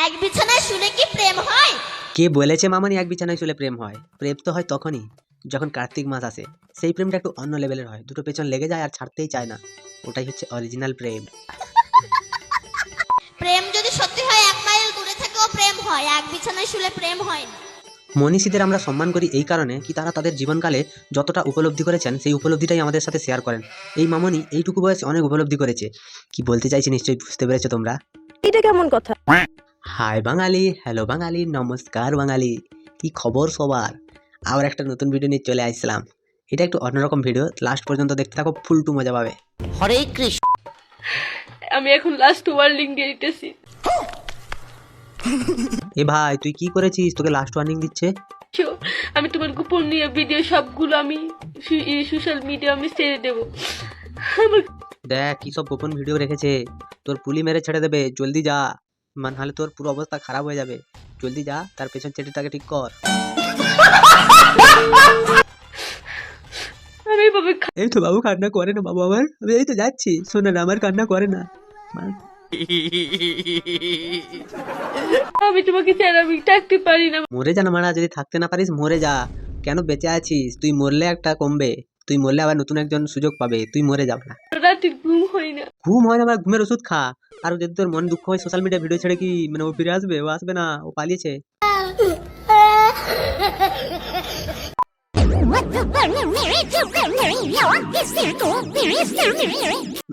এক বিছানায় শুলে কি প্রেম হয়? কে বলেছে মামনি এক বিছানায় শুলে প্রেম হয়? প্রেম তো হয় তখনই যখন কার্তিক মাস আসে। সেই প্রেমটা একটু অন্য লেভেলের হয়, দুটো পেছন লেগে যায় আর ছাড়তেই চায় না। ওটাই হচ্ছে অরিজিনাল প্রেম। প্রেম যদি সত্যি হয় 1 মাইল দূরে থেকেও প্রেম হয়, এক বিছানায় শুলে প্রেম হয় না। মনীষীদের আমরা সম্মান করি এই কারণে কি তারা তাদের জীবনকালে যতটা উপলব্ধি করেছেন সেই উপলব্ধিটাই আমাদের সাথে শেয়ার করেন। এই মামনি এইটুকু বয়সে অনেক উপলব্ধি করেছে। কি বলতে চাইছি নিশ্চয়ই বুঝতে পেরেছো তোমরা। এটা কেমন কথা? হাই বাঙালি, হ্যালো বাঙালি, নমস্কার বাঙালি। কি খবর সবার? আবার একটা নতুন ভিডিও নিয়ে চলে আসলাম। এটা একটু অন্যরকম ভিডিও, লাস্ট পর্যন্ত দেখতে থাকো, ফুল টু মজা পাবে। হরে কৃষ্ণ। আমি এখন লাস্ট ওয়ার্নিং দিয়ে দিতেছি। এ ভাই তুই কি করেছিস? তোকে লাস্ট ওয়ার্নিং দিচ্ছে। আমি তোমার গোপনীয় ভিডিও সবগুলো আমি সোশ্যাল মিডিয়া আমি ছেড়ে দেবো। দেখ কি সব গোপন ভিডিও রেখেছে। তোর পুলি মেরে ছেড়ে দেবে, জলদি যা, নাহলে তোর পুরো অবস্থা খারাপ হয়ে যাবে। জলদি যা, তার পেছন চেটিটাকে ঠিক কর। আমি এভাবে এই তো বাবু কান্না করে না বাবু আমার, আমি এই তো যাচ্ছি, শোনে না আমার কান্না করে না। আমি তোমাকে ছাড়া আমি থাকতে পারি না। মরে যা না মারা, যদি থাকতে না পারিস মরে যা। কেন বেঁচে আছিস? তুই মরলে একটা কমবে, তুই মরলে আবার নতুন একজন সুযোগ পাবে, তুই মরে যাবে না। রাতে ঘুম হয় না। ঘুম হয় না, ঘুমের ওষুধ খা। আর যদি তোর মন দুঃখ হয় সোশ্যাল মিডিয়া ভিডিও ছেড়ে কি মানে ও ফিরে আসবে? ও আসবে না, ও পালিয়েছে।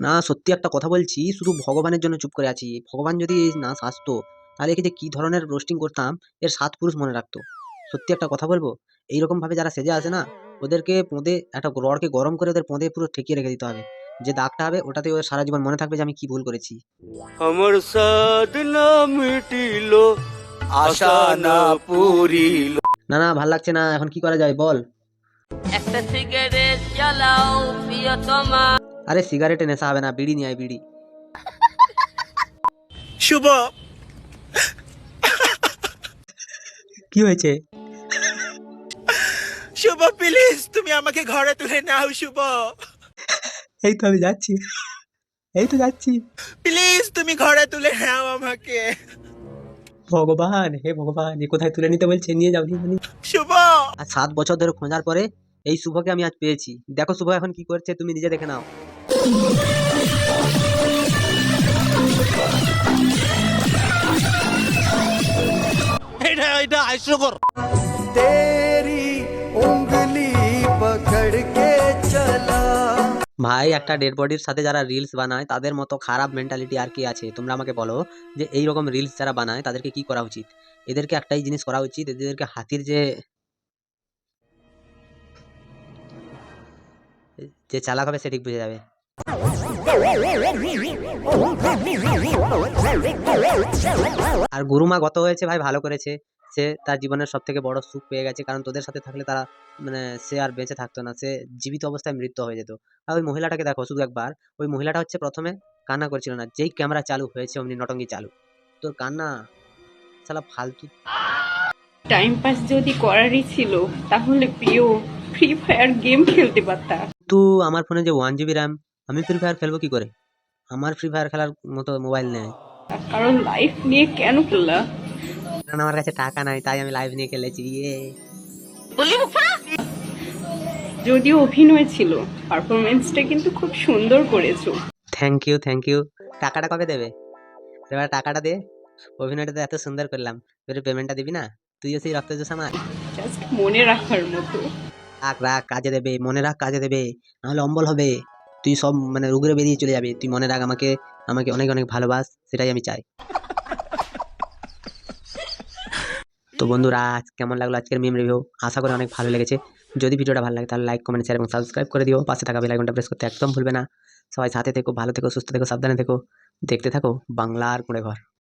না সত্যি একটা কথা বলছি, শুধু ভগবানের জন্য চুপ করে আছি। ভগবান যদি না শাসতো তাহলে একে যে কি ধরনের রোস্টিং করতাম এর 7 পুরুষ মনে রাখতো। সত্যি একটা কথা বলবো, এইরকম ভাবে যারা সেজে আসে না, ওদেরকে পোঁদে একটা রডকে গরম করে ওদের পোঁদে পুরো ঠেকিয়ে রেখে দিতে হবে। যে দাগটা হবে ওটাতে ওদের সারা জীবন মনে থাকবে যে আমি কি ভুল করেছি। আমার সাধনা মিটিল, আশা না পুরিল। না না ভাল লাগছে না, এখন কি করা যায় বল। একটা সিগারেট জ্বালাও প্রিয়তমা। আরে সিগারেটে নেশা হবে না, বিড়ি নিয়ে আয়, বিড়ি। শুভ, কি হয়েছে? শুভ প্লিজ তুমি আমাকে ঘরে তুলে নাও। শুভ এই তো আমি যাচ্ছি, এই তো যাচ্ছি। প্লিজ তুমি ঘরে তুলে নাও আমাকে। ভগবান, হে ভগবান, এ কোথায় তুলে নিতে বলছে, নিয়ে যাও, নিয়ে যাও। শুভ আর 7 বছর ধরে খোঁজার পরে এই শুভকে আমি আজ পেয়েছি। দেখো শুভ এখন কি করছে, তুমি নিজে দেখে নাও। এটা এটা হাস্যকর। ভাই একটা ডেড বডির সাথে যারা রিলস বানায় তাদের মতো খারাপ মেন্টালিটি আর কি আছে? তোমরা আমাকে বলো যে এই রকম রিলস যারা বানায় তাদেরকে কি করা উচিত? এদেরকে একটাই জিনিস করা উচিত, এদেরকে হাতির যে যে চালাক হবে সে ঠিক বুঝে যাবে। আর গুরুমা গত হয়েছে ভাই, ভালো করেছে। সে তার জীবনের সব থেকে বড় সুখ পেয়ে গেছে, কারণ তোদের সাথে থাকলে তারা মানে সে আর বেঁচে থাকতো না, সে জীবিত অবস্থায় মৃত্যু হয়ে যেত। আর ওই মহিলাটাকে দেখো শুধু একবার, ওই মহিলাটা হচ্ছে প্রথমে কান্না করছিল না, যেই ক্যামেরা চালু হয়েছে অমনি নটঙ্গি চালু। তোর কান্না শালা ফালতু। টাইম পাস যদি করারই ছিল তাহলে প্রিয় ফ্রি ফায়ার গেম খেলতে পারতা। তো আমার ফোনে যে 1 GB র্যাম, আমি ফ্রি ফায়ার খেলবো কি করে? আমার ফ্রি ফায়ার খেলার মতো মোবাইল নেই। কারণ লাইফ নিয়ে কেন খেললা? কারণ আমার কাছে টাকা নাই, তাই আমি লাইভ নিয়ে খেলেছি। যদিও অভিনয় ছিল, পারফরমেন্সটা কিন্তু খুব সুন্দর করেছো। Thank you, thank you. টাকাটা কবে দেবে? এবার টাকাটা দে। অভিনয়টা তো এত সুন্দর করলাম, এবারে পেমেন্টটা দিবি না? তুইও সেই রক্ত জোশ আমার। জাস্ট মনে রাখার মতো। রাখ রাখ, কাজে দেবে, মনে রাখ কাজে দেবে, নাহলে অম্বল হবে। তুই সব মানে রুগরে বেরিয়ে চলে যাবে। তুই মনে রাখ আমাকে, আমাকে অনেক অনেক ভালোবাস, সেটাই আমি চাই। তো বন্ধুরা আজ কেমন লাগলো আজকের মিম রিভিউ? আশা করি অনেক ভালো লেগেছে। যদি ভিডিওটা ভালো লাগে তাহলে লাইক, কমেন্ট, শেয়ার এবং সাবস্ক্রাইব করে দিও। পাশে থাকা বেল আইকনটা প্রেস করতে একদম ভুলবে না। সবাই সাথে থেকো, ভালো থেকো, সুস্থ থেকো, সাবধানে থেকো। দেখতে থাকো বাংলার কুঁড়ে ঘর।